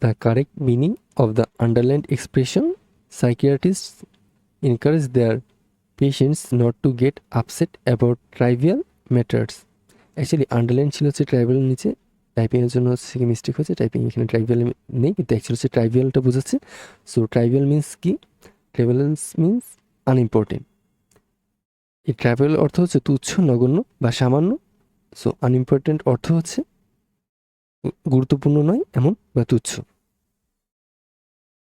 The correct meaning of the underlined expression, psychiatrist encourage their patients not to get upset about trivial matters. Actually underline ছিল হচ্ছে ট্রাইভিয়াল নিচে, টাইপিংয়ের জন্য হচ্ছে কি mistake হয়েছে, টাইপিং এখানে ট্রাইভিয়াল নেই কিন্তু অ্যাকচুয়ালি হচ্ছে ট্রাইভিয়ালটা বোঝাচ্ছে। সো ট্রাইভিয়াল মিন্স কি? ট্রাইভিয়াল মিন্স আনইম্পর্টেন্ট। এই ট্রাইভিয়াল অর্থ হচ্ছে তুচ্ছ, নগণ্য বা সামান্য। সো আনইম্পর্টেন্ট অর্থ হচ্ছে গুরুত্বপূর্ণ নয় এমন বা তুচ্ছ।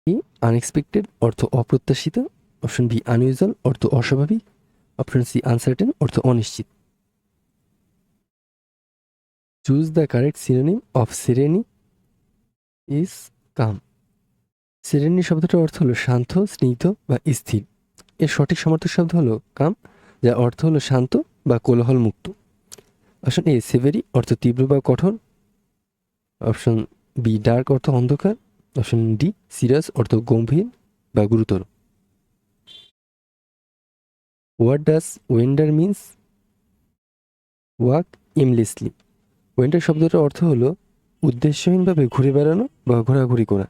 ই আনএক্সপেক্টেড অর্থ অপ্রত্যাশিত। অপশন বি আনইউজুয়াল অর্থ অস্বাভাবিক। অপশন সি আনসার্টেন অর্থ অনিশ্চিত। Choose the correct synonym of serene is calm. Serene শব্দটার অর্থ হলো শান্ত, স্নিগ্ধ বা স্থির। এর সঠিক সমার্থক শব্দ হলো কাম, যার অর্থ হলো শান্ত বা কোলাহল মুক্ত। অপশন এ সেভেরি অর্থ তীব্র বা কঠোর। অপশন বি ডার্ক অর্থ অন্ধকার। অপশন ডি সিরিয়াস অর্থ গম্ভীর বা গুরুতর। What does welder means? Walk aimlessly. Welder শব্দটার অর্থ হলো উদ্দেশ্যহীনভাবে ঘুরে বেড়ানো বা ঘোরাঘুরি করা।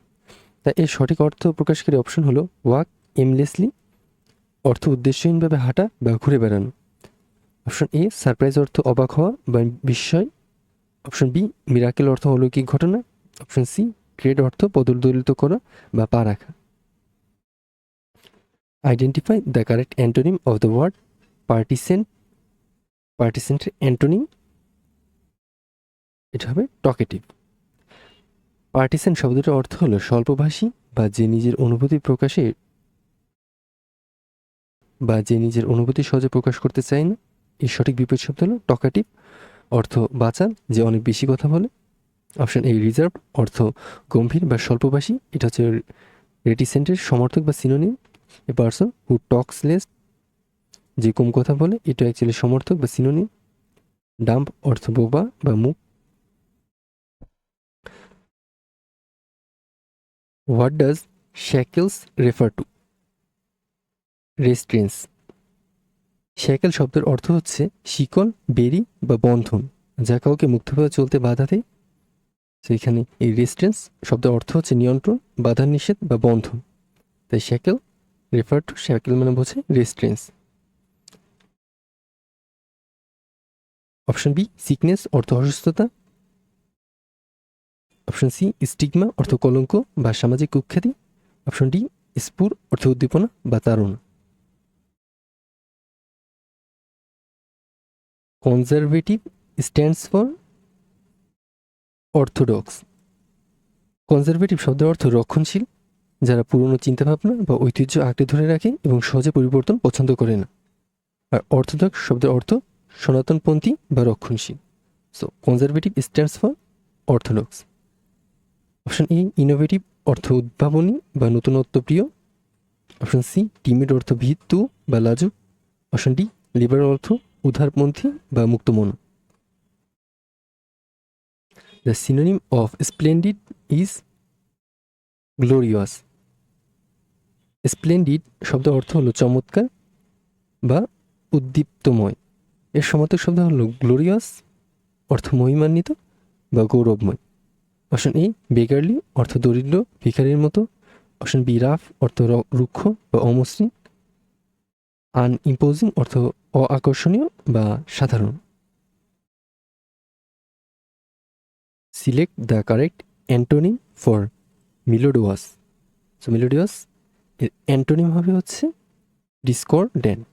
তাই এর সঠিক অর্থ প্রকাশকারী অপশন হলো ওয়াক এমলেসলি অর্থ উদ্দেশ্যহীনভাবে হাঁটা বা ঘুরে বেড়ানো। অপশন এ সারপ্রাইজ অর্থ অবাক হওয়া বা বিস্ময়। অপশন বি মিরাকেল অর্থ অলৌকিক ঘটনা। অপশন সি ট্রেড অর্থ পদদলিত করা বা পা রাখা। Identify the correct antonym of the word reticent. পার্টিসেন্টের অ্যান্টোনিম এটা হবে টকেটিভ। পার্টিসেন শব্দটার অর্থ হলো স্বল্পভাষী বা যে নিজের অনুভূতি সহজে প্রকাশ করতে চায় না। এর সঠিক বিপরীত শব্দ হলো টকাটিভ অর্থ বাচাল, যে অনেক বেশি কথা বলে। অপশন এ রিজার্ভ অর্থ গম্ভীর বা স্বল্পভাষী। এটা হচ্ছে রেটিসেন্টের সমর্থক বা synonym. A person who Tux less, যে কম কথা বলে, এটা অ্যাকচুয়ালি সমর্থক বা সিনোনিম। ডাম্প অর্থ বোবা বা মুখ। What does shackles refer to? Restraints. Shackle শব্দের অর্থ হচ্ছে শিকল, বেড়ি বা বন্ধন, যা কাউকে মুক্তভাবে চলতে বাধা দেয়। সেইখানে এই রেস্ট্রেন্স শব্দের অর্থ হচ্ছে নিয়ন্ত্রণ, বাধা নিষেধ বা বন্ধন। তাই শ্যাকেল রেফার টু, শ্যাকেল মানে বোঝে রেস্ট্রেন্স। অপশন বি সিকনেস অর্থ অসুস্থতা। অপশন সি স্টিগমা অর্থ কলঙ্ক বা সামাজিক কুখ্যাতি। অপশন ডি স্পুর অর্থ উদ্দীপনা বা তাড়না। Conservative stands for orthodox. Conservative শব্দের অর্থ রক্ষণশীল, যারা পুরনো চিন্তাভাবনা বা ঐতিহ্য আঁকড়ে ধরে রাখে এবং সহজে পরিবর্তন পছন্দ করে না। আর অর্থোডক্স শব্দের অর্থ সনাতনপন্থী বা রক্ষণশীল। So conservative stands for orthodox. Option A innovative অর্থ উদ্ভাবনী বা নতুনত্ব প্রিয়। অপশন সি টিমিড অর্থ ভীতু বা লাজুক। অপশন ডি লিবারাল অর্থ উদারপন্থী বা মুক্তমন। The synonym of splendid is glorious. Splendid শব্দের অর্থ হলো চমৎকার বা উদ্দীপ্তময়। এর সমার্থক শব্দ হলো গ্লোরিয়াস অর্থ মহিমান্বিত বা গৌরবময়। অপশন এ বেগারলি অর্থ দরিদ্র, ভিখারির মতো। অপশন বি রাফ অর্থ রুক্ষ বা অমসৃণ। আনইম্পোজিং অর্থ অআকর্ষণীয় বা সাধারণ। Select the correct antonym for melodious. So melodious এর অ্যান্টোনিম হবে হচ্ছে ডিসকর্ডেন্ট।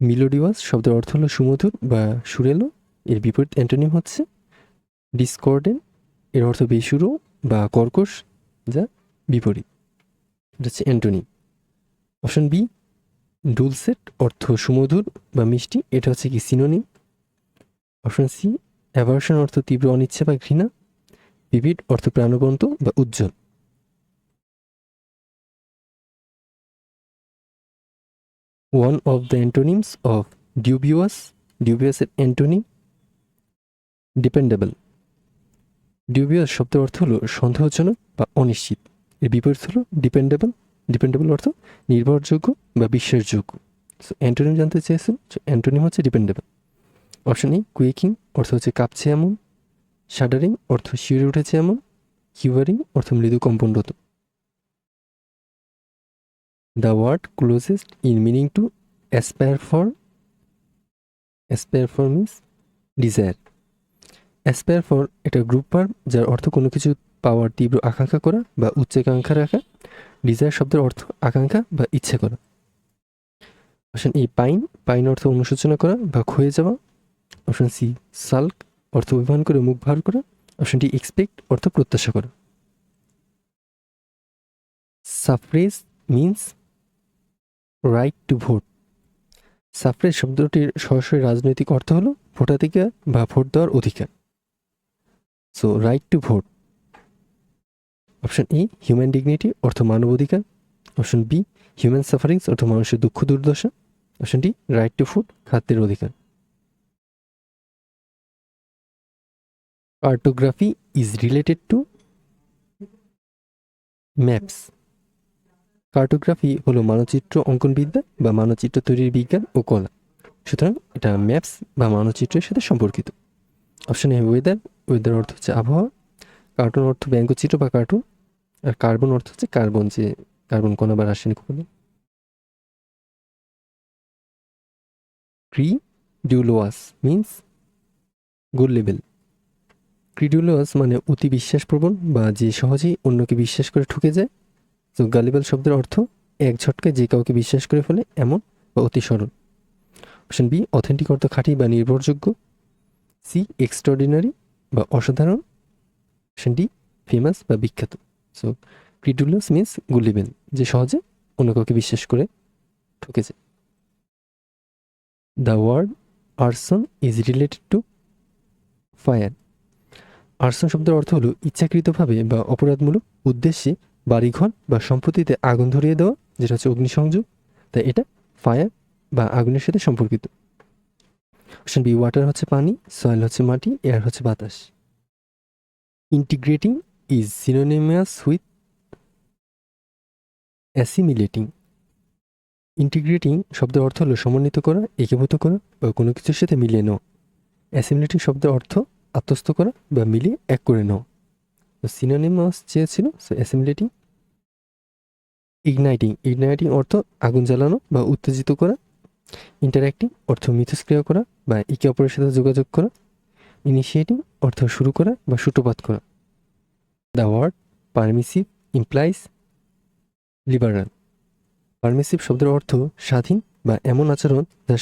মিলোডিয়াস শব্দের অর্থ হলো সুমধুর বা সুরেলো। এর বিপরীত অ্যান্টোনিম হচ্ছে ডিসকর্ডেন্ট। এর অর্থ বেসুরো বা কর্কশ, যা বিপরীত। এটা হচ্ছে অ্যান্টোনিম। অপশন বি ডুলসেট অর্থ সুমধুর বা মিষ্টি। এটা হচ্ছে কি সিনোনিম। অপশন সি অ্যাভার্সন অর্থ তীব্র অনিচ্ছা বা ঘৃণা। ভিভিড অর্থ প্রাণবন্ত বা উজ্জ্বল। One of the antonyms of dubious. ডিউবিয়াসের অ্যান্টোনিম ডিপেন্ডেবল। ডিউবিয়াস শব্দের অর্থ হলো সন্দেহজনক বা অনিশ্চিত। এর বিপরীত হলো ডিপেন্ডেবল। ডিপেন্ডেবল অর্থ নির্ভরযোগ্য বা বিশ্বাসযোগ্য। সো অ্যান্টোনিম জানতে চেয়েছেন, অ্যান্টোনিম হচ্ছে ডিপেন্ডেবল। অপশন এ কুয়েকিং অর্থ হচ্ছে কাঁপছে এমন। শাডারিং অর্থ শিউরে উঠেছে এমন। হিউয়ারিং অর্থ মৃদু কম্পনরত। The word closest in meaning to aspire for means desire. Aspire for এটা গ্রুপ ভার্ব যার অর্থ কোনো কিছু পাওয়ার তীব্র আকাঙ্ক্ষা করা বা উচ্চাকাঙ্ক্ষা রাখা। ডিজায়ার শব্দের অর্থ আকাঙ্ক্ষা বা ইচ্ছে করা। অপশন এ পাইন অর্থ অনুশোচনা করা বা ক্ষয়ে যাওয়া। অপশন সি সাল্ক অর্থ অভিমান করে মুখ ভার করা। অপশন ডি এক্সপেক্ট অর্থ প্রত্যাশা করা। Suffrage means right to vote. Suffrage শব্দটির সরাসরি রাজনৈতিক অর্থ হলো ভোটাধিকার বা ভোট দেওয়ার অধিকার। So right to vote. Option a human dignity অর্থ মানবাধিকার। অপশন বি হিউম্যান সাফারিংস অর্থ মানুষের দুঃখ দুর্দশা। Option D right to food খাদ্যের অধিকার। Cartography is related two maps. Cartography হলো মানচিত্র অঙ্কনবিদ্যা বা মানচিত্র তৈরির বিজ্ঞান ও কলা। সুতরাং এটা ম্যাপস বা মানচিত্রের সাথে সম্পর্কিত। অপশন এ ওয়েদার অর্থ হচ্ছে আবহাওয়া। কার্টুন অর্থ ব্যঙ্গচিত্র বা কার্টুন। আর কার্বন অর্থ হচ্ছে কার্বন, যে কার্বন কণা বা রাসায়নিক উপাদান। ক্রিডুলোয়াস মিন্স গুড লেভেল। ক্রিডুলোয়াস মানে অতি বিশ্বাসপ্রবণ বা যে সহজেই অন্যকে বিশ্বাস করে ঠকে যায়। তো গালিবেল শব্দের অর্থ এক ঝটকায় যে কাউকে বিশ্বাস করে ফেলে এমন বা অতি সরল। অপশন বি অথেন্টিক অর্থ খাঁটি বা নির্ভরযোগ্য। সি এক্সট্রাঅর্ডিনারি বা অসাধারণ। অপশন ডি ফেমাস বা বিখ্যাত। সো ক্রিডুলাস মিন্স গুলিবেল, যে সহজে অন্য কাউকে বিশ্বাস করে ঠকেছে। The word arson is related to fire. Arson শব্দের অর্থ হলো ইচ্ছাকৃতভাবে বা অপরাধমূলক উদ্দেশ্যে বাড়িঘর বা সম্পত্তিতে আগুন ধরিয়ে দেওয়া, যেটা হচ্ছে অগ্নিসংযোগ। তাই এটা ফায়ার বা আগুনের সাথে সম্পর্কিত। অপশন বি ওয়াটার হচ্ছে পানি, সয়েল হচ্ছে মাটি, এয়ার হচ্ছে বাতাস। Integrating is synonymous with assimilating. Integrating শব্দের অর্থ হলো সমন্বিত করা, একীভূত করা বা কোনো কিছুর সাথে মিলিয়ে নেওয়া। অ্যাসিমিলেটিং শব্দের অর্থ আত্মস্থ করা বা মিলিয়ে এক করে নেওয়া। তো সিনোনিমাস চেয়েছিল, সো অ্যাসিমিলেটিং। ইগনাইটিং অর্থ আগুন জ্বালানো বা উত্তেজিত করা। ইন্টারঅ্যাক্টিং অর্থ মিথস্ক্রিয়া করা বা একে অপরের সাথে যোগাযোগ করা। ইনিশিয়েটিং অর্থ শুরু করা বা সূত্রপাত করা। The word permissive implies liberal. Permissive শব্দের অর্থ স্বাধীন বা এমন আচরণ যা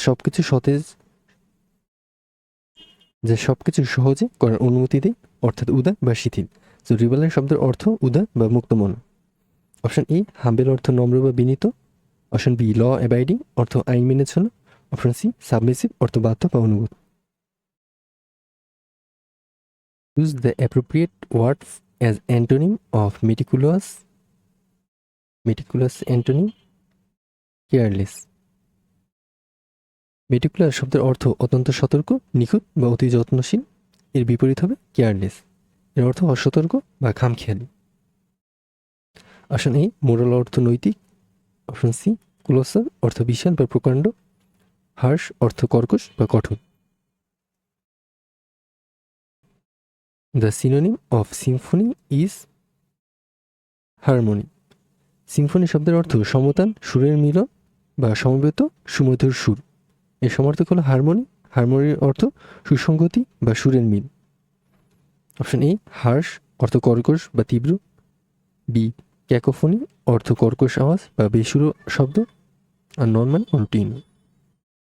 সবকিছু সহজে করার অনুমতি দেয়, অর্থাৎ উদার বা শিথিল। তো লিবারাল শব্দের অর্থ উদার বা মুক্তমন। অপশন এ হাম্বেল অর্থ নম্র বা বিনীত। অপশন বি ল অ্যাবাইডিং অর্থ আইন মেনে চলা। অপশন সি সাবমিসিভ অর্থ বাধ্য বা অনুগত। Use the appropriate words as antonym of meticulous. Antonym careless. Meticulous শব্দের অর্থ অত্যন্ত সতর্ক, নিখুঁত বা অতি যত্নশীল। এর বিপরীত হবে কেয়ারলেস, এর অর্থ অসতর্ক বা খামখেয়ালি। অপশন এ মোরাল অর্থ নৈতিক। অপশন সি কোলোসাল অর্থ বিশাল বা প্রকাণ্ড। হার্শ অর্থ কর্কশ বা কঠোর। The synonym of Symphony is harmony. Symphony শব্দের অর্থ সমতান, সুরের মিলন বা সমবেত সুমধুর সুর। এর সমার্থক হলো হারমোনি। হারমোনির অর্থ সুসংগতি বা সুরের মিল। অপশন এ হার্শ অর্থ কর্কশ বা তীব্র। বি ক্যাকোফোনি অর্থ কর্কশ আওয়াজ বা বেসুরো শব্দ। আর নর্মাল রুটিন।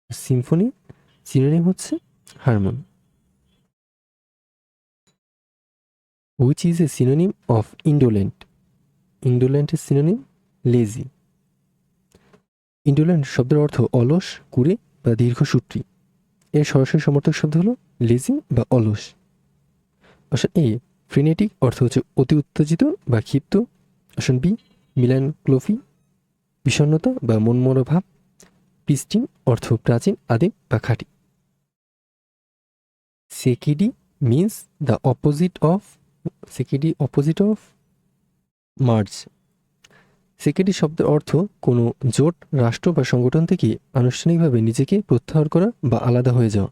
সিম্ফনি সিনোনিম হচ্ছে harmony. Which is a synonym of indolent. ইন্ডোলেন্টের সিনোনিম লেজি। ইন্ডোলেন্ট শব্দের অর্থ অলস, কুড়ে বা দীর্ঘসূত্রী। এর সরাসরি সমর্থক শব্দ হলো লেজি বা অলস। অপশন এ ফ্রিনেটিক অর্থ হচ্ছে অতি উত্তেজিত বা ক্ষিপ্ত। অপশন বি মিলানক্লোফি বিষণ্ণতা বা মনমরা ভাব। প্রিস্টিন অর্থ প্রাচীন, আদিম বা খাঁটি। Secede means the opposite of merge. Secede শব্দের অর্থ কোনো জোট, রাষ্ট্র বা সংগঠন থেকে আনুষ্ঠানিকভাবে নিজেকে প্রত্যাহার করা বা আলাদা হয়ে যাওয়া।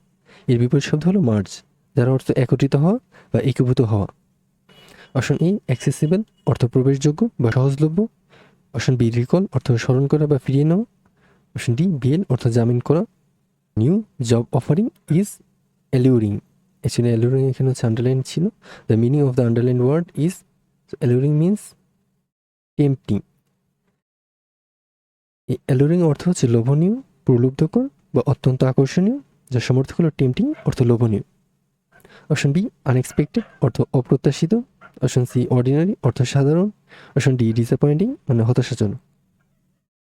এর বিপরীত শব্দ হলো মার্জ, যার অর্থ একত্রিত হওয়া বা একীভূত হওয়া। অপশন এ অ্যাক্সেসিবল অর্থ প্রবেশযোগ্য বা সহজলভ্য। অপশন বি রিকল অর্থ স্মরণ করা বা ফিরিয়ে নেওয়া। অপশন ডি বেল অর্থ জামিন করা। New job offering is alluring. Actually alluring এখানে হচ্ছে আন্ডারলাইন ছিল। The meaning of the underline word is alluring means tempting. এই অ্যালুরিং অর্থ হচ্ছে লোভনীয়, প্রলুব্ধকর বা অত্যন্ত আকর্ষণীয়, যার সমর্থক হলো টেম্পটিং অর্থ লোভনীয়। অপশন বি আনএক্সপেক্টেড অর্থ অপ্রত্যাশিত। অপশন সি অর্ডিনারি অর্থ সাধারণ। অপশন ডি ডিসঅ্যাপয়েন্টিং মানে হতাশাজনক।